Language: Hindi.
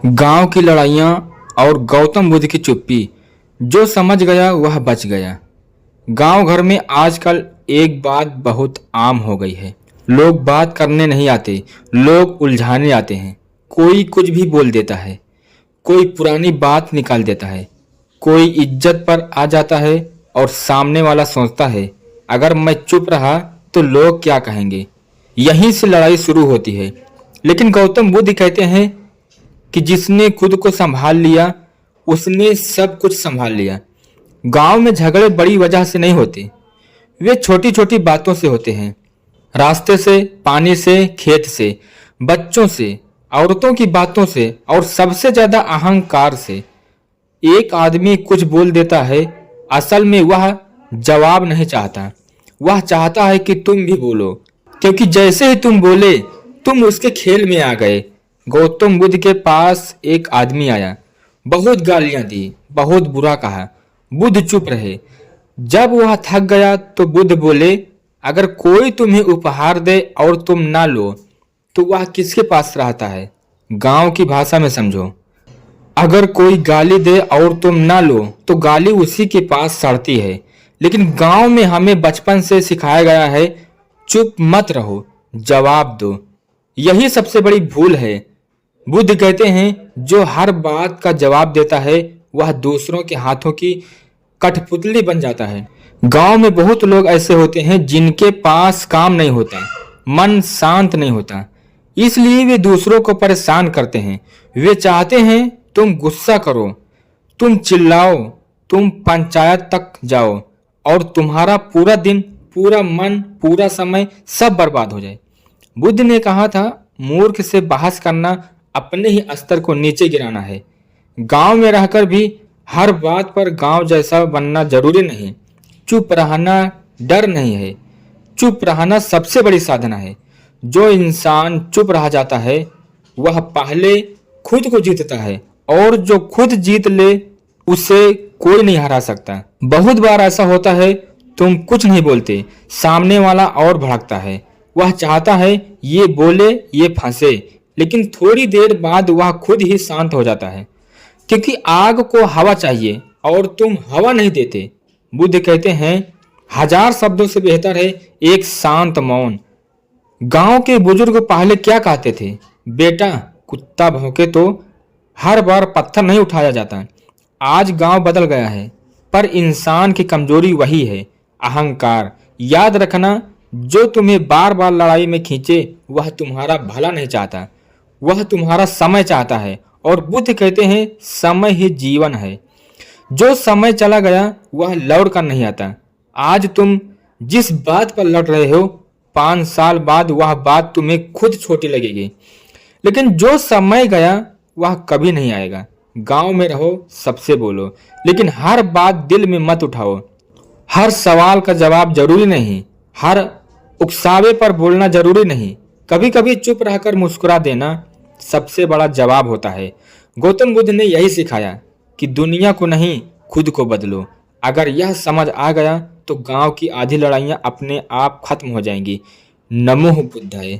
गांव की लड़ाइयाँ और गौतम बुद्ध की चुप्पी। जो समझ गया वह बच गया। गांव घर में आजकल एक बात बहुत आम हो गई है। लोग बात करने नहीं आते, लोग उलझाने आते हैं। कोई कुछ भी बोल देता है, कोई पुरानी बात निकाल देता है, कोई इज्जत पर आ जाता है और सामने वाला सोचता है अगर मैं चुप रहा तो लोग क्या कहेंगे। यहीं से लड़ाई शुरू होती है। लेकिन गौतम बुद्ध कहते हैं कि जिसने खुद को संभाल लिया उसने सब कुछ संभाल लिया। गांव में झगड़े बड़ी वजह से नहीं होते, वे छोटी छोटी बातों से होते हैं। रास्ते से, पानी से, खेत से, बच्चों से, औरतों की बातों से और सबसे ज्यादा अहंकार से। एक आदमी कुछ बोल देता है, असल में वह जवाब नहीं चाहता, वह चाहता है कि तुम भी बोलो, क्योंकि जैसे ही तुम बोले तुम उसके खेल में आ गए। गौतम बुद्ध के पास एक आदमी आया, बहुत गालियां दी, बहुत बुरा कहा। बुद्ध चुप रहे। जब वह थक गया तो बुद्ध बोले, अगर कोई तुम्हें उपहार दे और तुम ना लो तो वह किसके पास रहता है। गांव की भाषा में समझो, अगर कोई गाली दे और तुम ना लो तो गाली उसी के पास सड़ती है। लेकिन गांव में हमें बचपन से सिखाया गया है, चुप मत रहो, जवाब दो। यही सबसे बड़ी भूल है। बुद्ध कहते हैं जो हर बात का जवाब देता है वह दूसरों के हाथों की कठपुतली बन जाता है। गांव में बहुत लोग ऐसे होते हैं जिनके पास काम नहीं होता, मन शांत नहीं होता, इसलिए वे दूसरों को परेशान करते हैं। वे चाहते हैं तुम गुस्सा करो, तुम चिल्लाओ, तुम पंचायत तक जाओ और तुम्हारा पूरा दिन, पूरा मन, पूरा समय सब बर्बाद हो जाए। बुद्ध ने कहा था, मूर्ख से बहस करना अपने ही स्तर को नीचे गिराना है। गांव में रहकर भी हर बात पर गांव जैसा बनना जरूरी नहीं। चुप रहना डर नहीं है, चुप रहना सबसे बड़ी साधना है। जो इंसान चुप रह जाता है वह पहले खुद को जीतता है, और जो खुद जीत ले उसे कोई नहीं हरा सकता। बहुत बार ऐसा होता है, तुम कुछ नहीं बोलते, सामने वाला और भड़कता है। वह चाहता है ये बोले, ये फंसे, लेकिन थोड़ी देर बाद वह खुद ही शांत हो जाता है, क्योंकि आग को हवा चाहिए और तुम हवा नहीं देते। बुद्ध कहते हैं, हजार शब्दों से बेहतर है एक शांत मौन। गांव के बुजुर्ग पहले क्या कहते थे, बेटा कुत्ता भौंके तो हर बार पत्थर नहीं उठाया जाता। आज गांव बदल गया है, पर इंसान की कमजोरी वही है, अहंकार। याद रखना, जो तुम्हें बार बार लड़ाई में खींचे वह तुम्हारा भला नहीं चाहता, वह तुम्हारा समय चाहता है। और बुद्ध कहते हैं, समय ही जीवन है। जो समय चला गया वह लौट कर नहीं आता। आज तुम जिस बात पर लड़ रहे हो, 5 साल बाद वह बात तुम्हें खुद छोटी लगेगी। लेकिन जो समय गया वह कभी नहीं आएगा। गांव में रहो, सबसे बोलो, लेकिन हर बात दिल में मत उठाओ। हर सवाल का जवाब जरूरी नहीं, हर उकसावे पर बोलना जरूरी नहीं। कभी कभी चुप रहकर मुस्कुरा देना सबसे बड़ा जवाब होता है। गौतम बुद्ध ने यही सिखाया कि दुनिया को नहीं, खुद को बदलो। अगर यह समझ आ गया तो गांव की आधी लड़ाइयां अपने आप खत्म हो जाएंगी। नमो बुद्धाय।